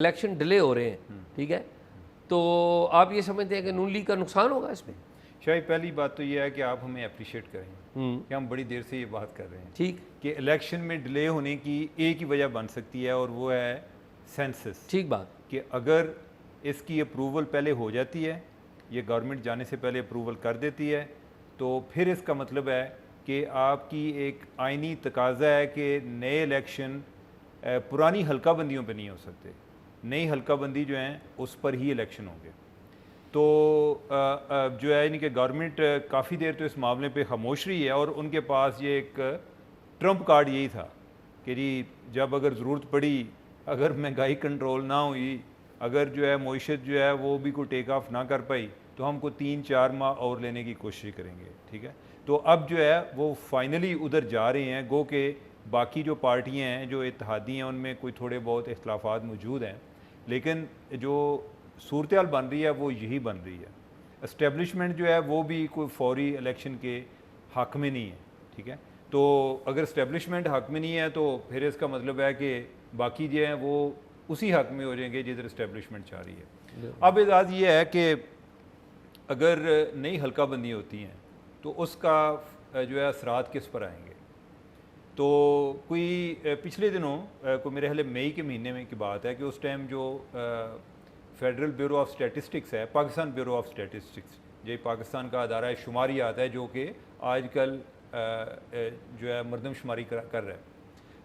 Election delay ہو رہے ہیں، ٹھیک ہے، تو آپ یہ سمجھتے ہیں کہ نون لیگ کا نقصان ہوگا اس میں؟ شاید پہلی بات تو یہ ہے کہ آپ ہمیں اپریشیٹ کریں کہ ہم بڑی دیر سے یہ بات کر رہے ہیں ٹھیک کہ الیکشن میں ڈیلے ہونے کی ایک ہی وجہ بن سکتی ہے، اور وہ ہے سینسس. ٹھیک بات، کہ اگر اس کی اپروول پہلے ہو جاتی ہے، یہ گورنمنٹ جانے سے پہلے اپروول کر دیتی ہے، تو پھر اس کا مطلب ہے کہ آپ کی ایک آئینی تقاضا ہے کہ نئے الیکشن پرانی حلقہ بندیوں پہ نہیں ہو سکتے، نئی حلقہ بندی جو ہیں اس پر ہی الیکشن ہوں گے. تو جو ہے یعنی کہ گورنمنٹ کافی دیر تو اس معاملے پہ خاموش رہی ہے، اور ان کے پاس یہ ایک ٹرمپ کارڈ یہی تھا کہ جی جب اگر ضرورت پڑی، اگر مہنگائی کنٹرول نہ ہوئی، اگر جو ہے معیشت جو ہے وہ بھی کوئی ٹیک آف نہ کر پائی، تو ہم کو 3-4 ماہ اور لینے کی کوشش کریں گے. ٹھیک ہے، تو اب جو ہے وہ فائنلی ادھر جا رہے ہیں. گو کہ باقی جو پارٹیاں ہیں، جو اتحادی ہیں، ان میں کوئی تھوڑے بہت اختلافات موجود ہیں، لیکن جو صورتحال بن رہی ہے وہ یہی بن رہی ہے. اسٹیبلشمنٹ جو ہے وہ بھی کوئی فوری الیکشن کے حق میں نہیں ہے. ٹھیک ہے، تو اگر اسٹیبلشمنٹ حق میں نہیں ہے تو پھر اس کا مطلب ہے کہ باقی جو ہیں وہ اسی حق میں ہو جائیں گے جدھر اسٹیبلشمنٹ چاہ رہی ہے. اب اعزاز یہ ہے کہ اگر نئی حلقہ بندی ہوتی ہیں تو اس کا جو ہے اثرات کس پر آئیں گے. تو کوئی پچھلے دنوں کوئی میرے خیال مئی کے مہینے میں کی بات ہے کہ اس ٹائم جو فیڈرل بیورو آف اسٹیٹسٹکس ہے، پاکستان بیورو آف اسٹیٹسٹکس، یہ پاکستان کا ادارہ شماریات ہے جو کہ آج کل جو ہے مردم شماری کر رہا ہے،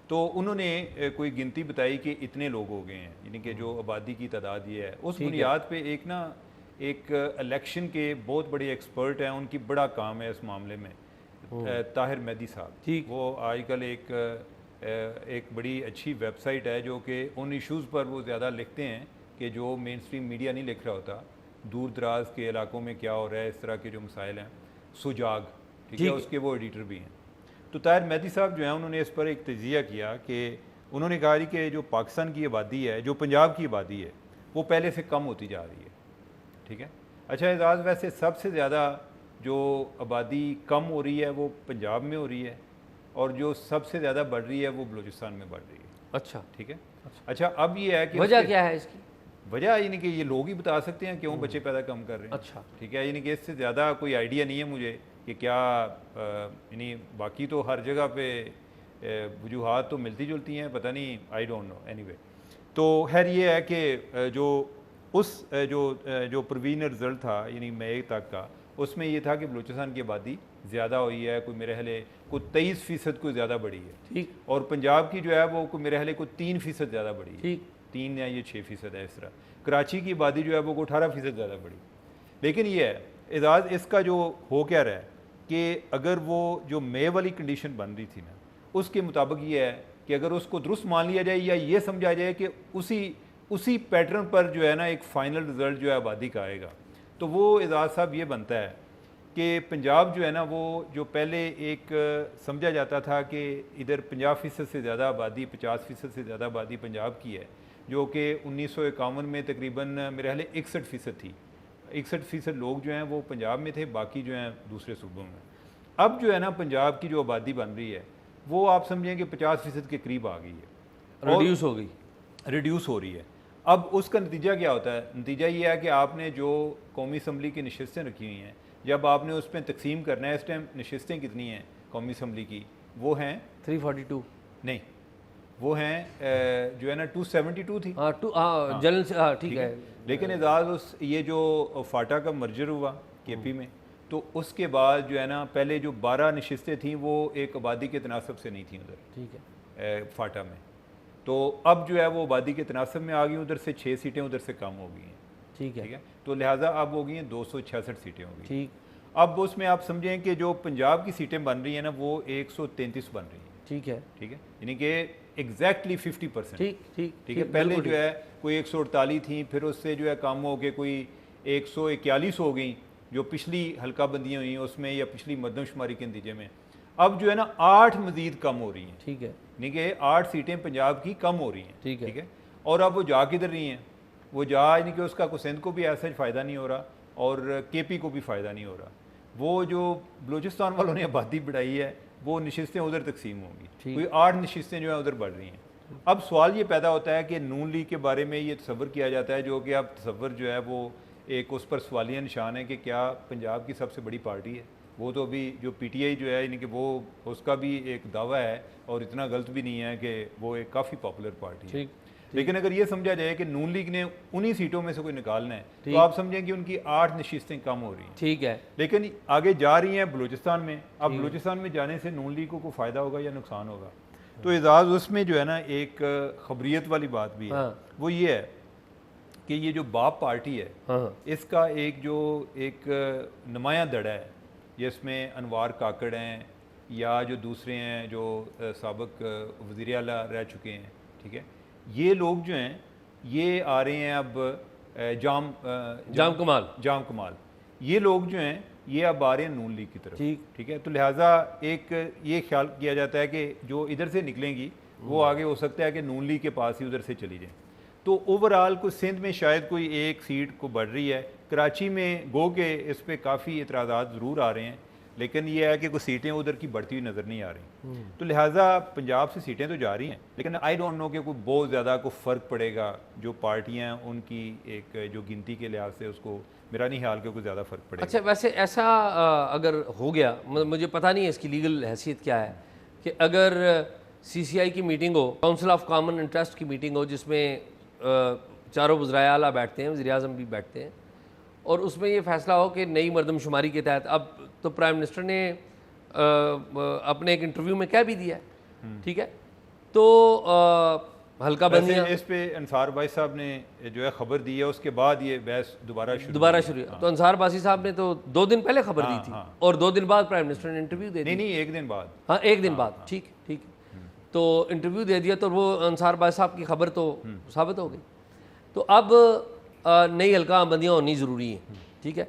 تو انہوں نے کوئی گنتی بتائی کہ اتنے لوگ ہو گئے ہیں، یعنی کہ جو آبادی کی تعداد یہ ہے. اس بنیاد پہ ایک الیکشن کے بہت بڑے ایکسپرٹ ہیں، ان کی بڑا کام ہے اس معاملے میں، طاہر مہدی صاحب. وہ آج کل ایک بڑی اچھی ویب سائٹ ہے جو کہ ان ایشوز پر وہ زیادہ لکھتے ہیں کہ جو مین سٹریم میڈیا نہیں لکھ رہا ہوتا. دور دراز کے علاقوں میں کیا ہو رہا ہے، اس طرح کے جو مسائل ہیں. سجاگ، ٹھیک ہے، اس کے وہ ایڈیٹر بھی ہیں. تو طاہر مہدی صاحب جو ہیں انہوں نے اس پر ایک تجزیہ کیا کہ انہوں نے کہا کہ جو پاکستان کی آبادی ہے، جو پنجاب کی آبادی ہے، وہ پہلے سے کم ہوتی جا رہی ہے. ٹھیک ہے، اچھا اعزاز، ویسے سب سے زیادہ جو آبادی کم ہو رہی ہے وہ پنجاب میں ہو رہی ہے، اور جو سب سے زیادہ بڑھ رہی ہے وہ بلوچستان میں بڑھ رہی ہے. اچھا، ٹھیک ہے. اچھا، اب یہ ہے کہ وجہ کیا ہے اس کی؟ وجہ یعنی کہ یہ لوگ ہی بتا سکتے ہیں کیوں بچے پیدا کم کر رہے ہیں. اچھا، ٹھیک ہے، یعنی کہ اس سے زیادہ کوئی آئیڈیا نہیں ہے مجھے کہ کیا، یعنی باقی تو ہر جگہ پہ وجوہات تو ملتی جلتی ہیں، پتہ نہیں، I don't know. Any way, تو خیر یہ ہے کہ جو پرویزنل رزلٹ تھا یعنی مئی تک کا، اس میں یہ تھا کہ بلوچستان کی آبادی زیادہ ہوئی ہے، کوئی میرے خیال کوئی 23% کوئی زیادہ بڑھی ہے. ٹھیک، اور پنجاب کی جو ہے وہ کوئی میرے خیال کوئی 3% زیادہ بڑھی ہے. ٹھیک، 3 یا یہ 6% ہے اس طرح. کراچی کی آبادی جو ہے وہ 18% زیادہ بڑھی. لیکن یہ ہے اعزاز، اس کا جو ہو کیا رہا ہے کہ اگر وہ جو مے والی کنڈیشن بن رہی تھی نا، اس کے مطابق یہ ہے کہ اگر اس کو درست مان لیا جائے یا یہ سمجھا جائے کہ اسی پیٹرن پر جو ہے نا ایک فائنل رزلٹ جو ہے آبادی کا آئے گا، تو وہ اعزاز صاحب یہ بنتا ہے کہ پنجاب جو ہے نا، وہ جو پہلے ایک سمجھا جاتا تھا کہ ادھر 50% سے زیادہ آبادی، 50% سے زیادہ آبادی پنجاب کی ہے، جو کہ 1951 میں تقریباً میرے خیال 61% تھی. 61% لوگ جو ہیں وہ پنجاب میں تھے، باقی جو ہیں دوسرے صوبوں میں. اب جو ہے نا پنجاب کی جو آبادی بن رہی ہے وہ آپ سمجھیں کہ 50% کے قریب آ گئی ہے، ریڈیوس ہو گئی، ریڈیوس ہو رہی ہے. اب اس کا نتیجہ کیا ہوتا ہے؟ نتیجہ یہ ہے کہ آپ نے جو قومی اسمبلی کی نشستیں رکھی ہوئی ہیں، جب آپ نے اس پہ تقسیم کرنا ہے، اس ٹائم نشستیں کتنی ہیں قومی اسمبلی کی؟ وہ ہیں 342، نہیں، وہ ہیں جو ہے نا 272 تھی. جنرل سے، ٹھیک ہے. لیکن اعزاز یہ جو فاٹا کا مرجر ہوا کے پی میں، تو اس کے بعد جو ہے نا پہلے جو 12 نشستیں تھیں وہ ایک آبادی کے تناسب سے نہیں تھیں ادھر، ٹھیک ہے، فاٹا میں. تو اب جو ہے وہ آبادی کے تناسب میں آ گئی، ادھر سے 6 سیٹیں ادھر سے کم ہو گئی ہیں. ٹھیک ہے، تو لہٰذا اب ہو گئی ہیں 266 سیٹیں ہو گئی. ٹھیک. اب اس میں آپ سمجھیں کہ جو پنجاب کی سیٹیں بن رہی ہیں نا وہ 133 بن رہی ہیں. ٹھیک ہے، ٹھیک ہے، یعنی کہ ایگزیکٹلی 50%. ٹھیک ہے، پہلے جو ہے کوئی 148 تھیں، پھر اس سے جو ہے کم ہو کے کوئی 141 ہو گئیں جو پچھلی حلقہ بندیاں ہوئیں اس میں یا پچھلی مردم شماری کے نتیجے میں. اب جو ہے نا 8 مزید کم ہو رہی ہیں. ٹھیک ہے، یعنی کہ 8 سیٹیں پنجاب کی کم ہو رہی ہیں. ٹھیک ہے. اور اب وہ جا کدھر رہی ہیں؟ وہ جا یعنی کہ اس کا کوئی سندھ کو بھی ایسا فائدہ نہیں ہو رہا اور کے پی کو بھی فائدہ نہیں ہو رہا. وہ جو بلوچستان والوں نے آبادی بڑھائی ہے وہ نشستیں ادھر تقسیم ہوں گی، کوئی 8 نشستیں جو ہیں ادھر بڑھ رہی ہیں. اب سوال یہ پیدا ہوتا ہے کہ نون لیگ کے بارے میں یہ تصور کیا جاتا ہے، جو کہ اب تصور جو ہے وہ ایک اس پر سوالیہ نشان ہے کہ کیا پنجاب کی سب سے بڑی پارٹی ہے؟ وہ تو ابھی جو پی ٹی آئی جو ہے یعنی کہ وہ اس کا بھی ایک دعویٰ ہے اور اتنا غلط بھی نہیں ہے کہ وہ ایک کافی پاپولر پارٹی ہے. لیکن اگر یہ سمجھا جائے کہ نون لیگ نے انہی سیٹوں میں سے کوئی نکالنا ہے تو آپ سمجھیں کہ ان کی 8 نشستیں کم ہو رہی ہیں. ٹھیک ہے. لیکن آگے جا رہی ہیں بلوچستان میں. اب بلوچستان میں جانے سے نون لیگ کو فائدہ ہوگا یا نقصان ہوگا؟ تو اعزاز اس میں جو ہے نا ایک خبریت والی بات بھی ہے، وہ یہ ہے کہ یہ جو باپ پارٹی ہے اس کا ایک نمایاں دڑا ہے جس میں انوار کاکڑ ہیں یا جو دوسرے ہیں جو سابق وزیر اعلیٰ رہ چکے ہیں. ٹھیک ہے، یہ لوگ جو ہیں یہ آ رہے ہیں اب جام کمال، یہ لوگ جو ہیں یہ اب آ رہے ہیں نون لیگ کی طرف. ٹھیک ہے، تو لہٰذا ایک یہ خیال کیا جاتا ہے کہ جو ادھر سے نکلیں گی وہ آگے ہو سکتا ہے کہ نون لیگ کے پاس ہی ادھر سے چلی جائیں. تو اوورآل کوئی سندھ میں شاید کوئی ایک سیٹ کو بڑھ رہی ہے. کراچی میں گو کہ اس پہ کافی اعتراضات ضرور آ رہے ہیں، لیکن یہ ہے کہ کوئی سیٹیں ادھر کی بڑھتی ہوئی نظر نہیں آ رہی. تو لہٰذا پنجاب سے سیٹیں تو جا رہی ہیں، لیکن آئی ڈونٹ نو کہ کوئی بہت زیادہ کوئی فرق پڑے گا. جو پارٹیاں ان کی ایک جو گنتی کے لحاظ سے اس کو میرا نہیں خیال کہ کوئی زیادہ فرق پڑے گا. اچھا، ویسے ایسا اگر ہو گیا، مجھے پتہ نہیں ہے اس کی لیگل حیثیت کیا ہے، کہ اگر سی سی آئی کی meeting who, council of common interest کی میٹنگ ہو، جس میں چاروں وزرائے اعلیٰ بیٹھتے ہیں، وزیر اعظم بھی بیٹھتے ہیں، اور اس میں یہ فیصلہ ہو کہ نئی مردم شماری کے تحت، اب تو پرائم منسٹر نے اپنے ایک انٹرویو میں کہہ بھی دیا ہے، ٹھیک ہے، تو حلقہ بندیاں اس پہ انصار بھائی صاحب نے جو ہے خبر دی ہے، اس کے بعد یہ بحث دوبارہ شروع. تو انصار باسی صاحب نے تو 2 دن پہلے خبر دی تھی، اور 2 دن بعد پرائم منسٹر نے انٹرویو دے دیا. نہیں 1 دن بعد. ہاں 1 دن بعد. ٹھیک تو انٹرویو دے دیا، تو وہ انصار باسی صاحب کی خبر تو ثابت ہو گئی. تو اب نئی حلقہ بندیاں ہونی ضروری ہیں. ٹھیک ہے،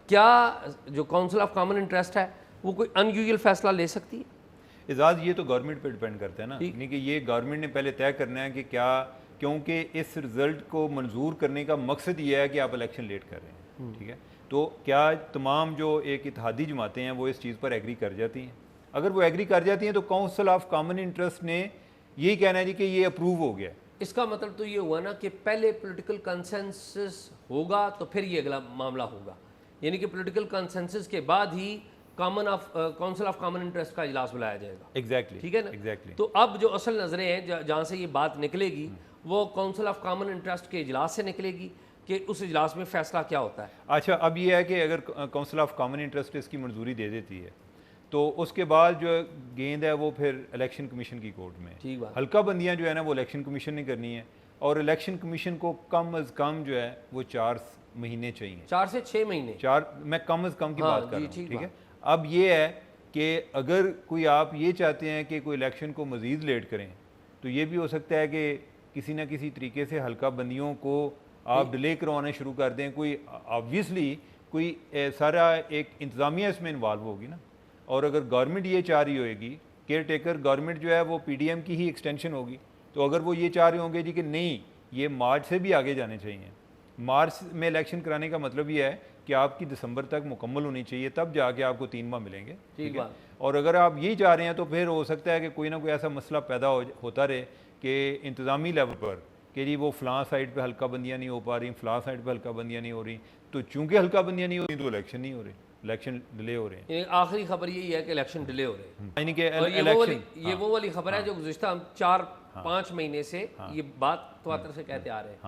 کیا جو کونسل آف کامن انٹرسٹ ہے وہ کوئی ان یوزول فیصلہ لے سکتی ہے؟ اعزاز یہ تو گورنمنٹ پہ ڈیپینڈ کرتا ہے نا، یعنی کہ یہ گورنمنٹ نے پہلے طے کرنا ہے کہ کیا، کیونکہ اس رزلٹ کو منظور کرنے کا مقصد یہ ہے کہ آپ الیکشن لیٹ کر رہے ہیں. ٹھیک ہے، تو کیا تمام جو ایک اتحادی جماعتیں ہیں وہ اس چیز پر ایگری کر جاتی ہیں؟ اگر وہ ایگری کر جاتی ہیں تو کونسل آف کامن انٹرسٹ نے یہی کہنا ہے جی کہ یہ اپروو ہو گیا. اس کا مطلب تو یہ ہوا نا کہ پہلے پولیٹیکل کنسنسس ہوگا تو پھر یہ اگلا معاملہ ہوگا، یعنی کہ پولیٹیکل کنسنسس کے بعد ہی کونسل آف کامن انٹرسٹ کا اجلاس بلایا جائے گا. ایگزیکٹلی، ٹھیک ہے نا. تو اب جو اصل نظریں ہیں جہاں سے یہ بات نکلے گی وہ کونسل آف کامن انٹرسٹ کے اجلاس سے نکلے گی کہ اس اجلاس میں فیصلہ کیا ہوتا ہے. اچھا، اب یہ ہے کہ اگر کونسل آف کامن انٹرسٹ اس کی منظوری دے دیتی ہے تو اس کے بعد جو گیند ہے وہ پھر الیکشن کمیشن کی کورٹ میں. ٹھیک بات. حلقہ بندیاں جو ہے نا وہ الیکشن کمیشن نے کرنی ہے، اور الیکشن کمیشن کو کم از کم جو ہے وہ 4 مہینے چاہیے. 4 سے 6 مہینے. میں کم از کم کی بات کر رہا ہوں. ٹھیک ہے، اب یہ ہے کہ اگر کوئی آپ یہ چاہتے ہیں کہ کوئی الیکشن کو مزید لیٹ کریں تو یہ بھی ہو سکتا ہے کہ کسی نہ کسی طریقے سے حلقہ بندیوں کو آپ ڈیلے کروانا شروع کر دیں. کوئی آبویسلی کوئی سارا ایک انتظامیہ اس میں انوالو ہوگی نا، اور اگر گورنمنٹ یہ چاہ رہی ہوئے گی، کیئر ٹیکر گورنمنٹ جو ہے وہ پی ڈی ایم کی ہی ایکسٹینشن ہوگی، تو اگر وہ یہ چاہ رہے ہوں گے جی کہ نہیں یہ مارچ سے بھی آگے جانے چاہیے، مارچ میں الیکشن کرانے کا مطلب یہ ہے کہ آپ کی دسمبر تک مکمل ہونی چاہیے، تب جا کے آپ کو 3 ماہ ملیں گے. ٹھیک ہے، اور اگر آپ یہی چاہ رہے ہیں تو پھر ہو سکتا ہے کہ کوئی نہ کوئی ایسا مسئلہ پیدا ہوتا رہے کہ انتظامی لیول پر کہ جی وہ فلاں سائڈ پہ حلقہ بندیاں نہیں ہو پا رہی، فلاں سائڈ پہ حلقہ بندیاں نہیں ہو رہی، تو چونکہ حلقہ بندیاں نہیں ہو رہی تو الیکشن نہیں ہو رہے، الیکشن ڈیلے ہو رہے ہیں. آخری خبر یہی ہے کہ الیکشن ڈیلے ہو رہے ہیں، یعنی کہ یہ وہ والی خبر ہے جو گزشتہ 4-5 مہینے سے یہ بات تواتر سے کہتے آ رہے ہیں.